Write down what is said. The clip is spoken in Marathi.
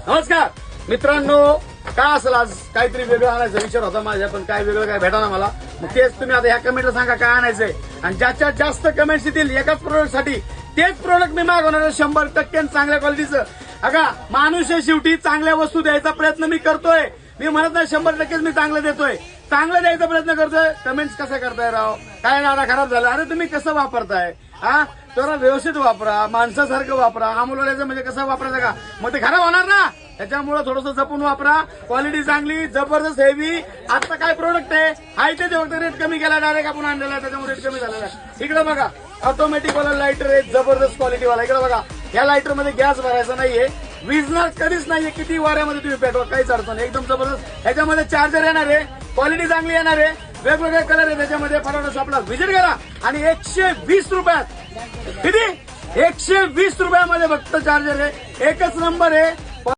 नमस्कार मित्रांनो, काय असेल आज काहीतरी वेगळं आणायचा विचार होता माझ्या, पण काय वेगळं काय भेटा ना मला. मग तेच तुम्ही आता ह्या कमेंटला सांगा काय आणायचंय, आणि ज्याच्यात जास्त कमेंट्स येतील एकाच प्रोडक्ट साठी तेच प्रोडक्ट मी मागवणार आहे 100% चांगल्या क्वालिटीचं. अगा माणूस आहे शेवटी, चांगल्या वस्तू द्यायचा प्रयत्न मी करतोय. मी म्हणत नाही 100% मी चांगलं देतोय, चांगलं द्यायचा प्रयत्न करतोय. कमेंट्स कसं करताय राव, काय नाडा खराब झाला. अरे तुम्ही कसं वापरताय, हा जरा व्यवस्थित वापरा, माणसासारखं वापरा. अमोलवाल्याचं म्हणजे कसं वापरायचं का, मग ते खराब होणार ना. त्याच्यामुळे थोडंसं जपून वापरा. क्वालिटी चांगली, जबरदस्त हेवी. आता काय प्रोडक्ट आहे, हाय ते फक्त रेट कमी केला, डायरेक्ट आपण आणलेला आहे, त्याच्यामुळे रेट कमी झालेला आहे. इकडे बघा ऑटोमॅटिक वाला लायटर आहे, जबरदस्त क्वालिटी वाला. इकडे बघा, या लायटर मध्ये गॅस भरायचा नाहीये, विजणार कधीच नाहीये. किती वाऱ्यामध्ये तुम्ही पेटवा, काहीच अडचण नाही, एकदम जबरदस्त. ह्याच्यामध्ये चार्जर येणार आहे, क्वालिटी चांगली येणार आहे, वेगवेगळे कलर आहे त्याच्यामध्ये. फटाफट शॉपला व्हिजिट करा. आणि 120 रुपयात, किती 120 रुपयामध्ये फक्त चार्जर आहे, एकच नंबर आहे.